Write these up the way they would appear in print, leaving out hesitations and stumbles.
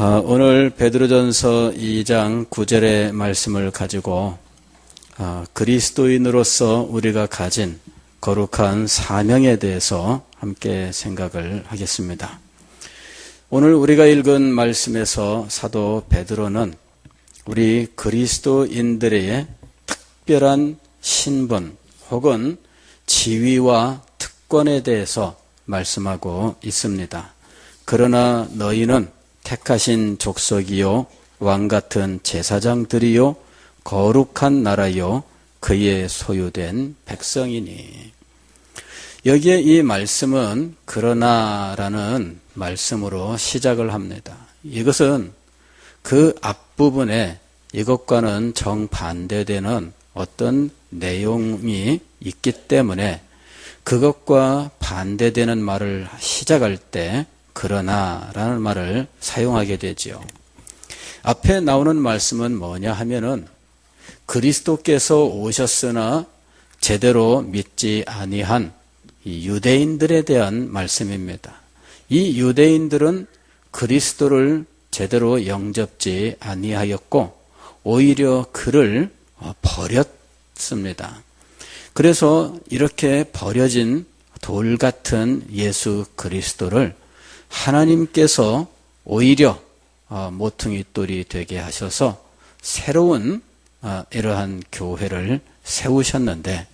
오늘 베드로전서 2장 9절의 말씀을 가지고 그리스도인으로서 우리가 가진 거룩한 사명에 대해서 함께 생각을 하겠습니다. 오늘 우리가 읽은 말씀에서 사도 베드로는 우리 그리스도인들의 특별한 신분 혹은 지위와 특권에 대해서 말씀하고 있습니다. 그러나 너희는 택하신 족속이요 왕같은 제사장들이요 거룩한 나라요 그의 소유된 백성이니. 여기에 이 말씀은 그러나라는 말씀으로 시작을 합니다. 이것은 그 앞부분에 이것과는 정반대되는 어떤 내용이 있기 때문에 그것과 반대되는 말을 시작할 때 그러나라는 말을 사용하게 되지요. 앞에 나오는 말씀은 뭐냐 하면은 그리스도께서 오셨으나 제대로 믿지 아니한 이 유대인들에 대한 말씀입니다. 이 유대인들은 그리스도를 제대로 영접지 아니하였고 오히려 그를 버렸습니다. 그래서 이렇게 버려진 돌 같은 예수 그리스도를 하나님께서 오히려 모퉁이 돌이 되게 하셔서 새로운 이러한 교회를 세우셨는데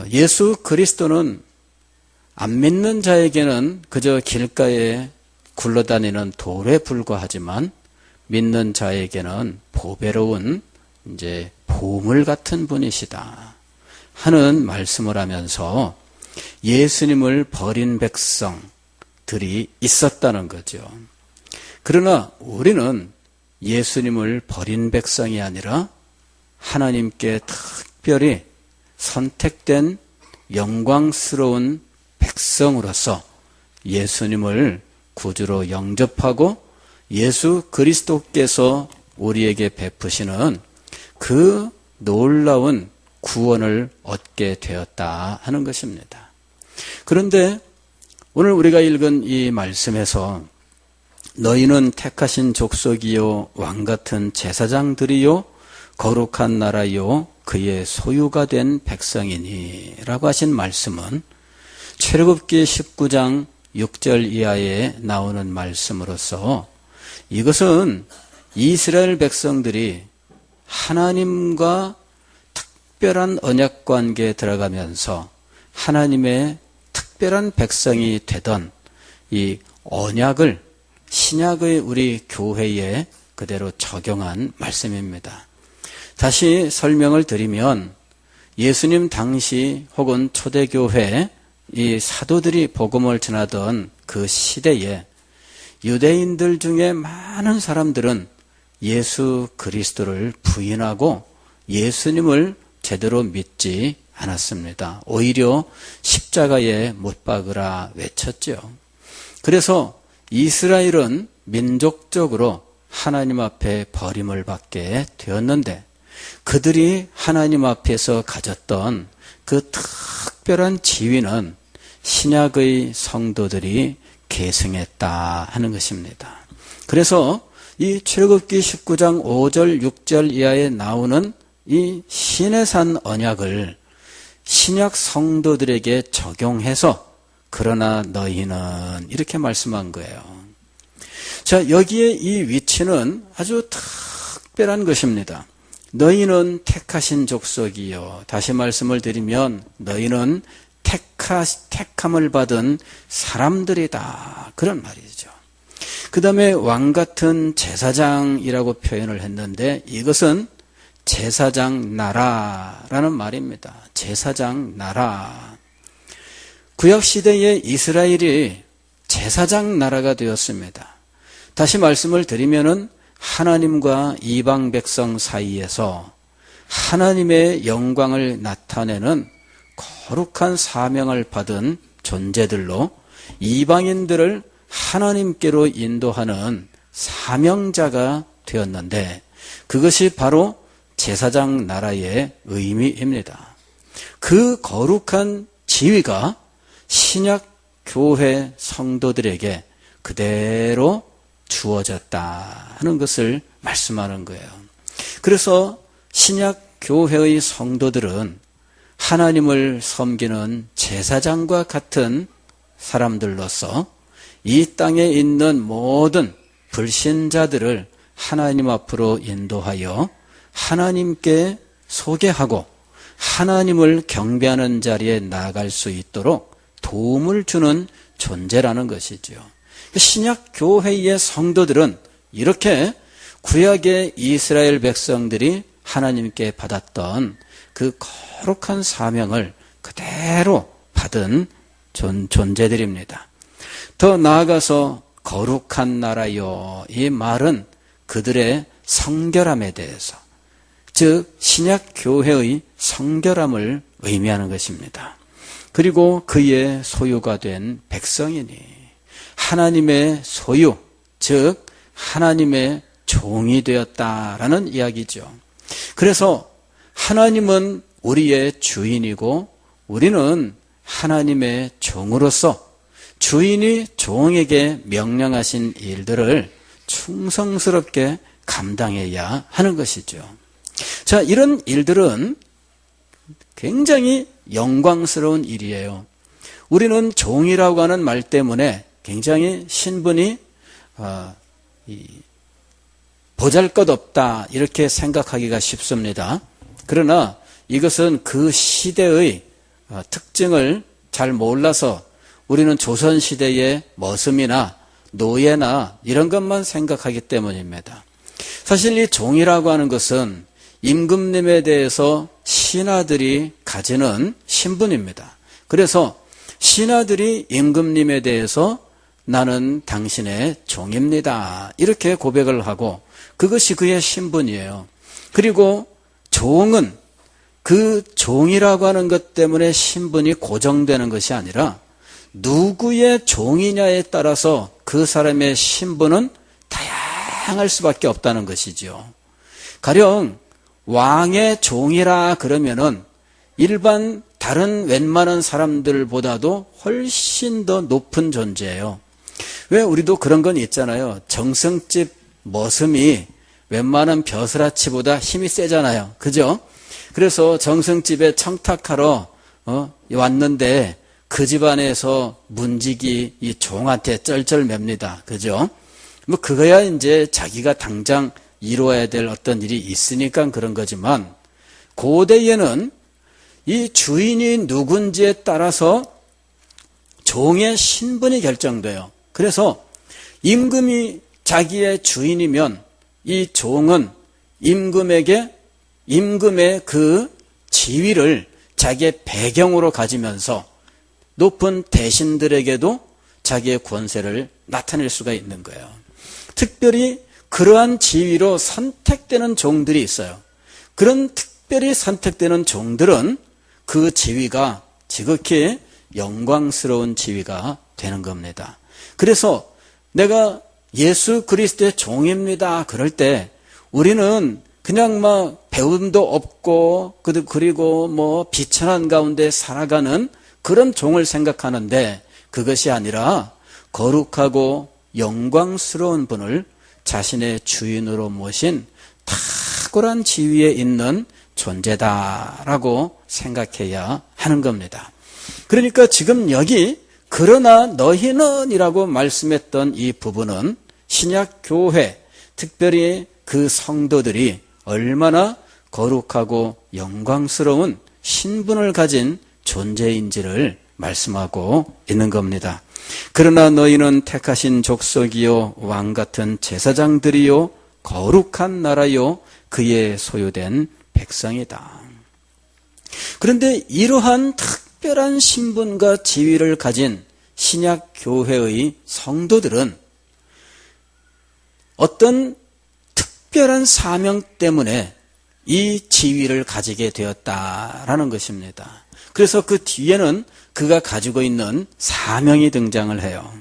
예수 그리스도는 안 믿는 자에게는 그저 길가에 굴러다니는 돌에 불과하지만 믿는 자에게는 보배로운 이제 보물 같은 분이시다 하는 말씀을 하면서 예수님을 버린 백성들이 있었다는 거죠. 그러나 우리는 예수님을 버린 백성이 아니라 하나님께 특별히 선택된 영광스러운 백성으로서 예수님을 구주로 영접하고 예수 그리스도께서 우리에게 베푸시는 그 놀라운 구원을 얻게 되었다 하는 것입니다. 그런데 오늘 우리가 읽은 이 말씀에서 너희는 택하신 족속이요 왕같은 제사장들이요 거룩한 나라요 그의 소유가 된 백성이니 라고 하신 말씀은 출애굽기 19장 6절 이하에 나오는 말씀으로서 이것은 이스라엘 백성들이 하나님과 특별한 언약 관계에 들어가면서 하나님의 특별한 백성이 되던 이 언약을 신약의 우리 교회에 그대로 적용한 말씀입니다. 다시 설명을 드리면 예수님 당시 혹은 초대교회 이 사도들이 복음을 전하던 그 시대에 유대인들 중에 많은 사람들은 예수 그리스도를 부인하고 예수님을 제대로 믿지 않았습니다. 오히려 십자가에 못 박으라 외쳤죠. 그래서 이스라엘은 민족적으로 하나님 앞에 버림을 받게 되었는데 그들이 하나님 앞에서 가졌던 그 특별한 지위는 신약의 성도들이 계승했다 하는 것입니다. 그래서 이 출애굽기 19장 5절 6절 이하에 나오는 이 신의 산 언약을 신약 성도들에게 적용해서 그러나 너희는 이렇게 말씀한 거예요. 자, 여기에 이 위치는 아주 특별한 것입니다. 너희는 택하신 족속이요. 다시 말씀을 드리면 너희는 택함을 받은 사람들이다. 그런 말이죠. 그 다음에 왕같은 제사장이라고 표현을 했는데 이것은 제사장 나라라는 말입니다. 제사장 나라. 구약시대에 이스라엘이 제사장 나라가 되었습니다. 다시 말씀을 드리면은 하나님과 이방 백성 사이에서 하나님의 영광을 나타내는 거룩한 사명을 받은 존재들로 이방인들을 하나님께로 인도하는 사명자가 되었는데 그것이 바로 제사장 나라의 의미입니다. 그 거룩한 지위가 신약 교회 성도들에게 그대로 주어졌다 하는 것을 말씀하는 거예요. 그래서 신약 교회의 성도들은 하나님을 섬기는 제사장과 같은 사람들로서 이 땅에 있는 모든 불신자들을 하나님 앞으로 인도하여 하나님께 소개하고 하나님을 경배하는 자리에 나아갈 수 있도록 도움을 주는 존재라는 것이죠. 신약 교회의 성도들은 이렇게 구약의 이스라엘 백성들이 하나님께 받았던 그 거룩한 사명을 그대로 받은 존재들입니다. 더 나아가서 거룩한 나라요, 이 말은 그들의 성결함에 대해서, 즉 신약 교회의 성결함을 의미하는 것입니다. 그리고 그의 소유가 된 백성이니 하나님의 소유, 즉 하나님의 종이 되었다라는 이야기죠. 그래서 하나님은 우리의 주인이고 우리는 하나님의 종으로서 주인이 종에게 명령하신 일들을 충성스럽게 감당해야 하는 것이죠. 자, 이런 일들은 굉장히 영광스러운 일이에요. 우리는 종이라고 하는 말 때문에 굉장히 신분이 보잘것없다 이렇게 생각하기가 쉽습니다. 그러나 이것은 그 시대의 특징을 잘 몰라서 우리는 조선시대의 머슴이나 노예나 이런 것만 생각하기 때문입니다. 사실 이 종이라고 하는 것은 임금님에 대해서 신하들이 가지는 신분입니다. 그래서 신하들이 임금님에 대해서 나는 당신의 종입니다, 이렇게 고백을 하고 그것이 그의 신분이에요. 그리고 종은 그 종이라고 하는 것 때문에 신분이 고정되는 것이 아니라 누구의 종이냐에 따라서 그 사람의 신분은 다양할 수밖에 없다는 것이죠. 가령 왕의 종이라 그러면은 일반 다른 웬만한 사람들보다도 훨씬 더 높은 존재예요. 왜 우리도 그런 건 있잖아요. 정승집 머슴이 웬만한 벼슬아치보다 힘이 세잖아요. 그죠? 그래서 정승집에 청탁하러 왔는데 그 집안에서 문직이 이 종한테 쩔쩔맵니다. 그죠? 뭐 그거야 이제 자기가 당장 이루어야 될 어떤 일이 있으니까 그런 거지만 고대에는 이 주인이 누군지에 따라서 종의 신분이 결정돼요. 그래서 임금이 자기의 주인이면 이 종은 임금의 그 지위를 자기의 배경으로 가지면서 높은 대신들에게도 자기의 권세를 나타낼 수가 있는 거예요. 특별히 그러한 지위로 선택되는 종들이 있어요. 그런 특별히 선택되는 종들은 그 지위가 지극히 영광스러운 지위가 되는 겁니다. 그래서 내가 예수 그리스도의 종입니다 그럴 때 우리는 그냥 막 배움도 없고 그리고 뭐 비천한 가운데 살아가는 그런 종을 생각하는데 그것이 아니라 거룩하고 영광스러운 분을 자신의 주인으로 모신 탁월한 지위에 있는 존재다라고 생각해야 하는 겁니다. 그러니까 지금 여기 그러나 너희는 이라고 말씀했던 이 부분은 신약 교회, 특별히 그 성도들이 얼마나 거룩하고 영광스러운 신분을 가진 존재인지를 말씀하고 있는 겁니다. 그러나 너희는 택하신 족속이요 왕같은 제사장들이요 거룩한 나라요 그의 소유된 백성이다. 그런데 이러한 특별한 신분과 지위를 가진 신약 교회의 성도들은 어떤 특별한 사명 때문에 이 지위를 가지게 되었다라는 것입니다. 그래서 그 뒤에는 그가 가지고 있는 사명이 등장을 해요.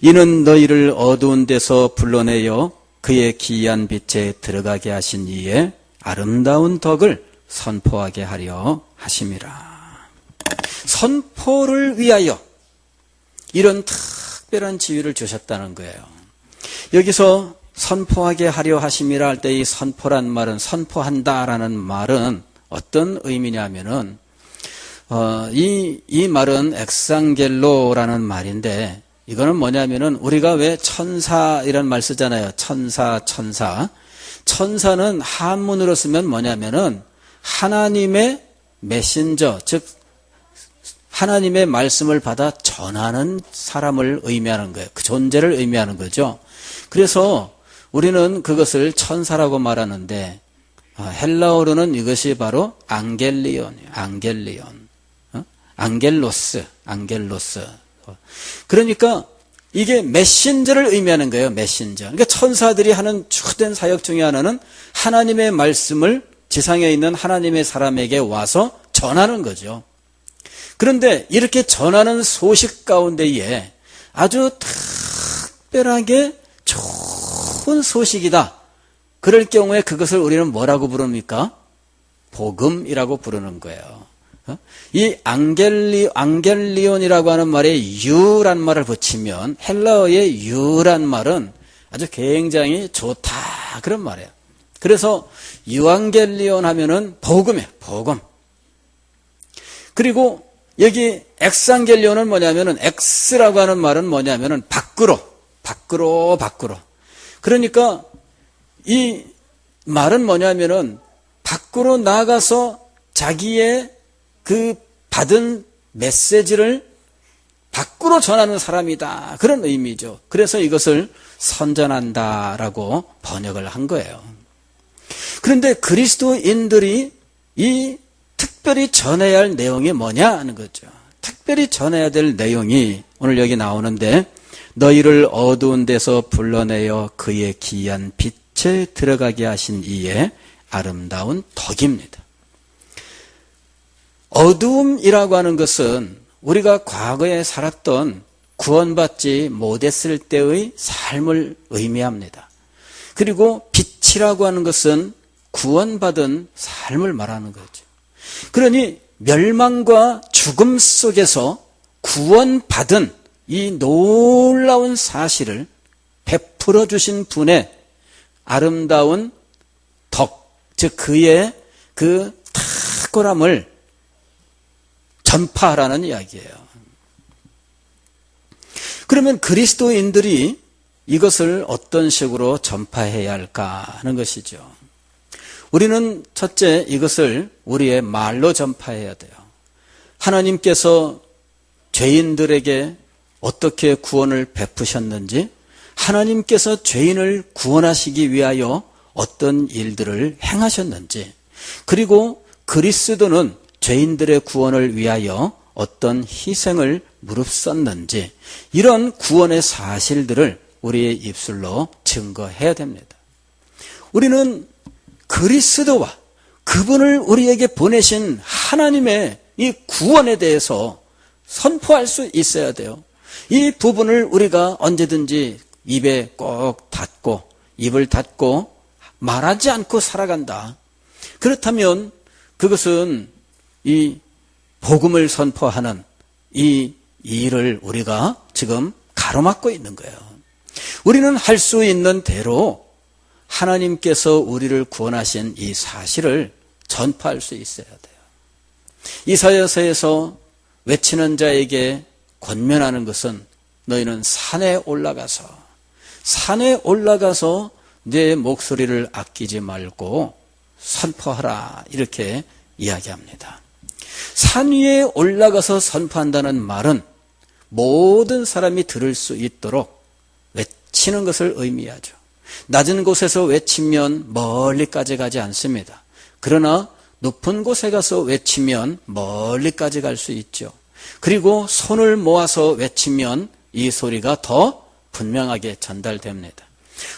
이는 너희를 어두운 데서 불러내어 그의 기이한 빛에 들어가게 하신 이의 아름다운 덕을 선포하게 하려 하심이라. 선포를 위하여 이런 특별한 지위를 주셨다는 거예요. 여기서 선포하게 하려 하심이라 할 때 이 선포란 말은, 선포한다라는 말은 어떤 의미냐면은 이 말은 엑상겔로라는 말인데, 이거는 뭐냐면은 우리가 왜 천사 이런 말 쓰잖아요. 천사. 천사는 한문으로 쓰면 뭐냐면은 하나님의 메신저, 즉 하나님의 말씀을 받아 전하는 사람을 의미하는 거예요. 그 존재를 의미하는 거죠. 그래서 우리는 그것을 천사라고 말하는데, 헬라어로는 이것이 바로 앙겔리온이에요. 앙겔로스. 그러니까 이게 메신저를 의미하는 거예요. 메신저. 그러니까 천사들이 하는 주된 사역 중에 하나는 하나님의 말씀을 지상에 있는 하나님의 사람에게 와서 전하는 거죠. 그런데 이렇게 전하는 소식 가운데에 아주 특별하게 좋은 소식이다. 그럴 경우에 그것을 우리는 뭐라고 부릅니까? 복음이라고 부르는 거예요. 이 앙겔리온이라고 하는 말에 유란 말을 붙이면, 헬라어의 유란 말은 아주 굉장히 좋다, 그런 말이에요. 그래서 유앙겔리온 하면은 복음이에요. 복음. 그리고 여기 엑상겔리온은 뭐냐면은, 엑스라고 하는 말은 뭐냐면은 밖으로. 그러니까 이 말은 뭐냐면은 밖으로 나가서 자기의 그 받은 메시지를 밖으로 전하는 사람이다, 그런 의미죠. 그래서 이것을 선전한다라고 번역을 한 거예요. 그런데 그리스도인들이 이 특별히 전해야 할 내용이 뭐냐 하는 거죠. 특별히 전해야 될 내용이 오늘 여기 나오는데, 너희를 어두운 데서 불러내어 그의 기이한 빛에 들어가게 하신 이의 아름다운 덕입니다. 어두움이라고 하는 것은 우리가 과거에 살았던 구원받지 못했을 때의 삶을 의미합니다. 그리고 빛이라고 하는 것은 구원받은 삶을 말하는 거죠. 그러니 멸망과 죽음 속에서 구원받은 이 놀라운 사실을 베풀어 주신 분의 아름다운 덕, 즉 그의 그 탁월함을 전파하라는 이야기예요. 그러면 그리스도인들이 이것을 어떤 식으로 전파해야 할까 하는 것이죠. 우리는 첫째, 이것을 우리의 말로 전파해야 돼요. 하나님께서 죄인들에게 어떻게 구원을 베푸셨는지, 하나님께서 죄인을 구원하시기 위하여 어떤 일들을 행하셨는지, 그리고 그리스도는 죄인들의 구원을 위하여 어떤 희생을 무릅썼는지, 이런 구원의 사실들을 우리의 입술로 증거해야 됩니다. 우리는 그리스도와 그분을 우리에게 보내신 하나님의 이 구원에 대해서 선포할 수 있어야 돼요. 이 부분을 우리가 언제든지 입에 꼭 닫고, 입을 닫고 말하지 않고 살아간다. 그렇다면 그것은 이 복음을 선포하는 이 일을 우리가 지금 가로막고 있는 거예요. 우리는 할 수 있는 대로 하나님께서 우리를 구원하신 이 사실을 전파할 수 있어야 돼요. 이사야서에서 외치는 자에게 권면하는 것은, 너희는 산에 올라가서 내 목소리를 아끼지 말고 선포하라, 이렇게 이야기합니다. 산 위에 올라가서 선포한다는 말은 모든 사람이 들을 수 있도록 외치는 것을 의미하죠. 낮은 곳에서 외치면 멀리까지 가지 않습니다. 그러나 높은 곳에 가서 외치면 멀리까지 갈 수 있죠. 그리고 손을 모아서 외치면 이 소리가 더 분명하게 전달됩니다.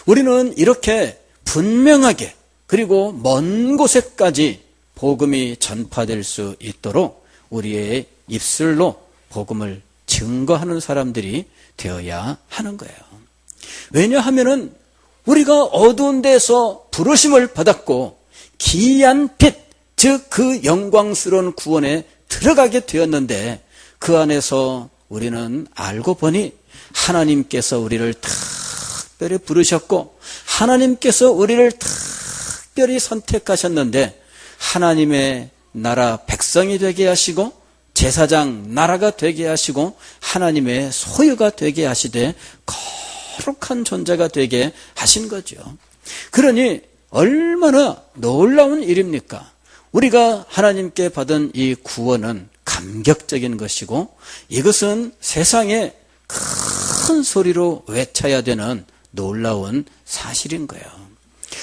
우리는 이렇게 분명하게, 그리고 먼 곳에까지 복음이 전파될 수 있도록 우리의 입술로 복음을 증거하는 사람들이 되어야 하는 거예요. 왜냐하면은 우리가 어두운 데서 부르심을 받았고 기이한 빛, 즉 그 영광스러운 구원에 들어가게 되었는데, 그 안에서 우리는 알고 보니 하나님께서 우리를 특별히 부르셨고 하나님께서 우리를 특별히 선택하셨는데 하나님의 나라 백성이 되게 하시고 제사장 나라가 되게 하시고 하나님의 소유가 되게 하시되 거룩한 존재가 되게 하신 거죠. 그러니 얼마나 놀라운 일입니까? 우리가 하나님께 받은 이 구원은 감격적인 것이고 이것은 세상에 큰 소리로 외쳐야 되는 놀라운 사실인 거예요.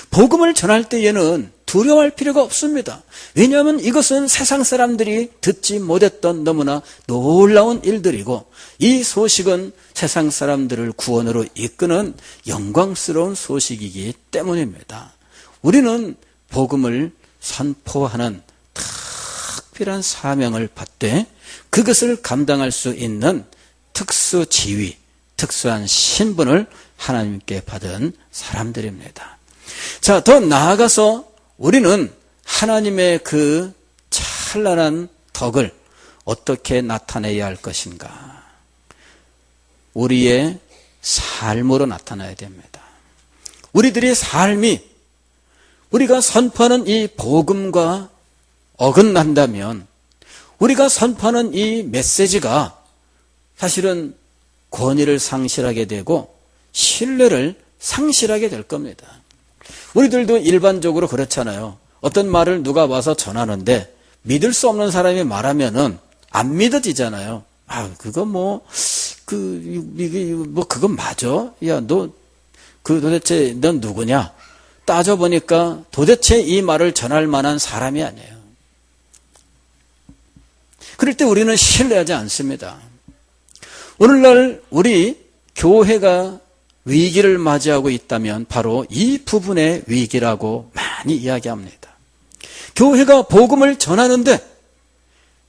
복음을 전할 때에는 두려워할 필요가 없습니다. 왜냐하면 이것은 세상 사람들이 듣지 못했던 너무나 놀라운 일들이고 이 소식은 세상 사람들을 구원으로 이끄는 영광스러운 소식이기 때문입니다. 우리는 복음을 선포하는 특별한 사명을 받되 그것을 감당할 수 있는 특수 지위, 특수한 신분을 하나님께 받은 사람들입니다. 자, 더 나아가서 우리는 하나님의 그 찬란한 덕을 어떻게 나타내야 할 것인가? 우리의 삶으로 나타나야 됩니다. 우리들의 삶이 우리가 선포하는 이 복음과 어긋난다면 우리가 선포하는 이 메시지가 사실은 권위를 상실하게 되고 신뢰를 상실하게 될 겁니다. 우리들도 일반적으로 그렇잖아요. 어떤 말을 누가 와서 전하는데 믿을 수 없는 사람이 말하면은 안 믿어지잖아요. 아, 그거 그건 맞아? 야, 도대체 넌 누구냐? 따져보니까 도대체 이 말을 전할 만한 사람이 아니에요. 그럴 때 우리는 신뢰하지 않습니다. 오늘날 우리 교회가 위기를 맞이하고 있다면 바로 이 부분의 위기라고 많이 이야기합니다. 교회가 복음을 전하는데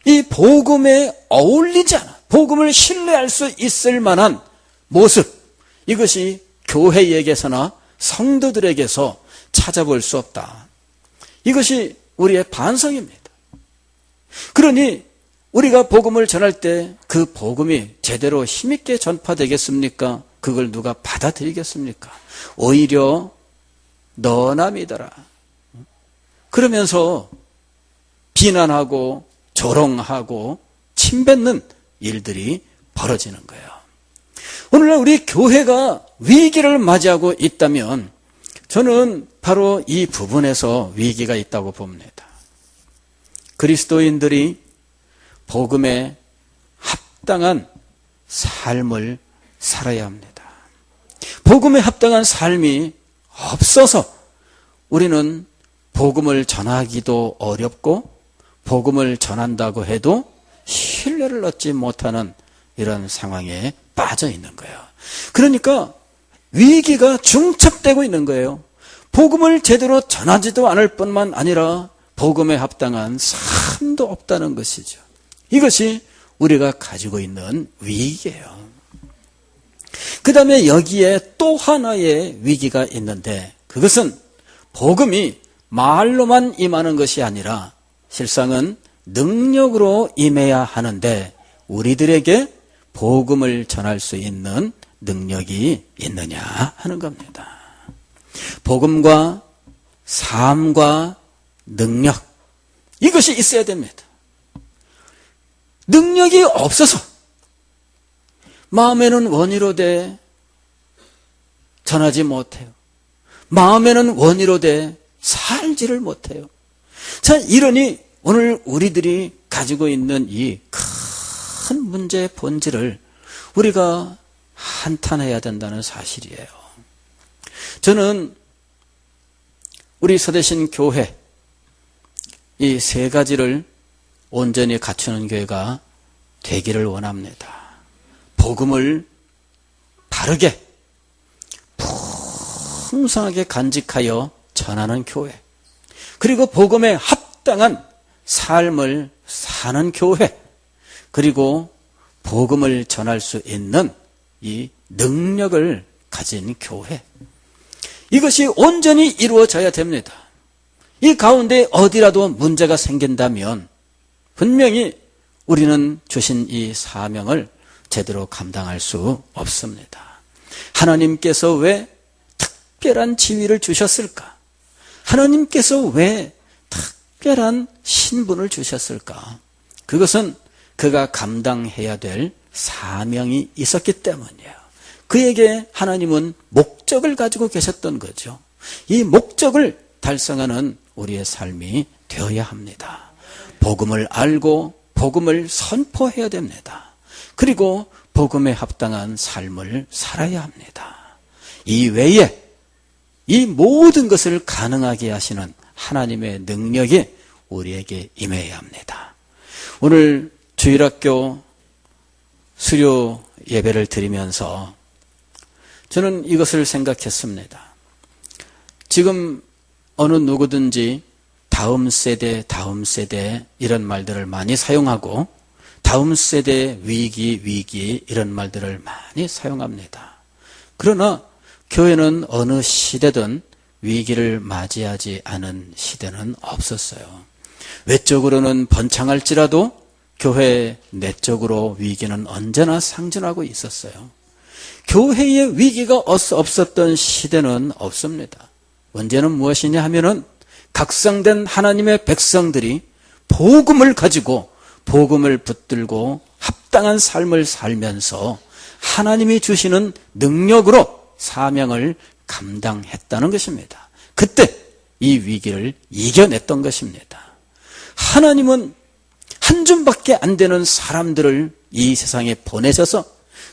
이 복음에 어울리지 않아. 복음을 신뢰할 수 있을 만한 모습, 이것이 교회에게서나 성도들에게서 찾아볼 수 없다. 이것이 우리의 반성입니다. 그러니 우리가 복음을 전할 때 그 복음이 제대로 힘있게 전파되겠습니까? 그걸 누가 받아들이겠습니까? 오히려 너나 믿어라 그러면서 비난하고 조롱하고 침뱉는 일들이 벌어지는 거예요. 오늘날 우리 교회가 위기를 맞이하고 있다면 저는 바로 이 부분에서 위기가 있다고 봅니다. 그리스도인들이 복음에 합당한 삶을 살아야 합니다. 복음에 합당한 삶이 없어서 우리는 복음을 전하기도 어렵고 복음을 전한다고 해도 신뢰를 얻지 못하는 이런 상황에 빠져 있는 거예요. 그러니까 위기가 중첩되고 있는 거예요. 복음을 제대로 전하지도 않을 뿐만 아니라 복음에 합당한 삶도 없다는 것이죠. 이것이 우리가 가지고 있는 위기예요. 그 다음에 여기에 또 하나의 위기가 있는데 그것은 복음이 말로만 임하는 것이 아니라 실상은 능력으로 임해야 하는데 우리들에게 복음을 전할 수 있는 능력이 있느냐 하는 겁니다. 복음과 삶과 능력, 이것이 있어야 됩니다. 능력이 없어서 마음에는 원의로 전하지 못해요. 마음에는 원의로 살지를 못해요. 자, 이러니 오늘 우리들이 가지고 있는 이 큰 문제의 본질을 우리가 한탄해야 된다는 사실이에요. 저는 우리 서대신 교회 이 세 가지를 온전히 갖추는 교회가 되기를 원합니다. 복음을 바르게 풍성하게 간직하여 전하는 교회, 그리고 복음에 합당한 삶을 사는 교회, 그리고 복음을 전할 수 있는 이 능력을 가진 교회, 이것이 온전히 이루어져야 됩니다. 이 가운데 어디라도 문제가 생긴다면 분명히 우리는 주신 이 사명을 제대로 감당할 수 없습니다. 하나님께서 왜 특별한 지위를 주셨을까? 하나님께서 왜 특별한 신분을 주셨을까? 그것은 그가 감당해야 될 사명이 있었기 때문이에요. 그에게 하나님은 목적을 가지고 계셨던 거죠. 이 목적을 달성하는 우리의 삶이 되어야 합니다. 복음을 알고 복음을 선포해야 됩니다. 그리고 복음에 합당한 삶을 살아야 합니다. 이 외에 이 모든 것을 가능하게 하시는 하나님의 능력이 우리에게 임해야 합니다. 오늘 주일학교 수료 예배를 드리면서 저는 이것을 생각했습니다. 지금 어느 누구든지 다음 세대 이런 말들을 많이 사용하고 다음 세대 위기 이런 말들을 많이 사용합니다. 그러나 교회는 어느 시대든 위기를 맞이하지 않은 시대는 없었어요. 외적으로는 번창할지라도 교회 내적으로 위기는 언제나 상존하고 있었어요. 교회에 위기가 없었던 시대는 없습니다. 문제는 무엇이냐 하면은 각성된 하나님의 백성들이 복음을 가지고 복음을 붙들고 합당한 삶을 살면서 하나님이 주시는 능력으로 사명을 감당했다는 것입니다. 그때 이 위기를 이겨냈던 것입니다. 하나님은 한 줌밖에 안 되는 사람들을 이 세상에 보내셔서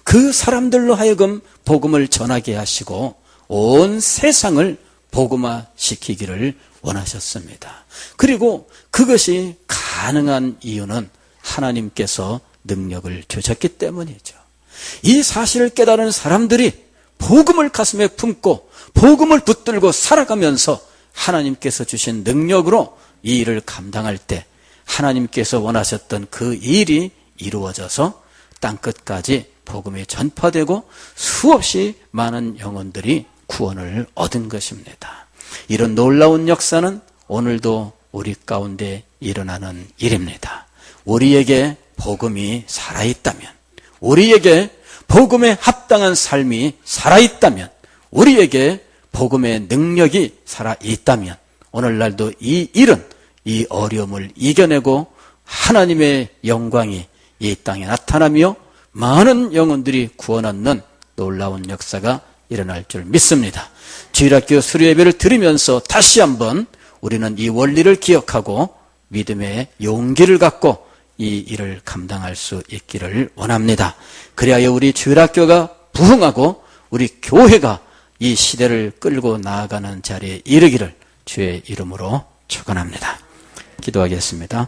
그 사람들로 하여금 복음을 전하게 하시고 온 세상을 복음화시키기를 원하셨습니다. 그리고 그것이 가능한 이유는 하나님께서 능력을 주셨기 때문이죠. 이 사실을 깨달은 사람들이 복음을 가슴에 품고 복음을 붙들고 살아가면서 하나님께서 주신 능력으로 이 일을 감당할 때 하나님께서 원하셨던 그 일이 이루어져서 땅끝까지 복음이 전파되고 수없이 많은 영혼들이 구원을 얻은 것입니다. 이런 놀라운 역사는 오늘도 우리 가운데 일어나는 일입니다. 우리에게 복음이 살아있다면, 우리에게 복음에 합당한 삶이 살아있다면, 우리에게 복음의 능력이 살아있다면 오늘날도 이 일은 이 어려움을 이겨내고 하나님의 영광이 이 땅에 나타나며 많은 영혼들이 구원 얻는 놀라운 역사가 일어날 줄 믿습니다. 주일학교 수료예배를 드리면서 다시 한번 우리는 이 원리를 기억하고 믿음의 용기를 갖고 이 일을 감당할 수 있기를 원합니다. 그리하여 우리 주일학교가 부흥하고 우리 교회가 이 시대를 끌고 나아가는 자리에 이르기를 주의 이름으로 축원합니다. 기도하겠습니다.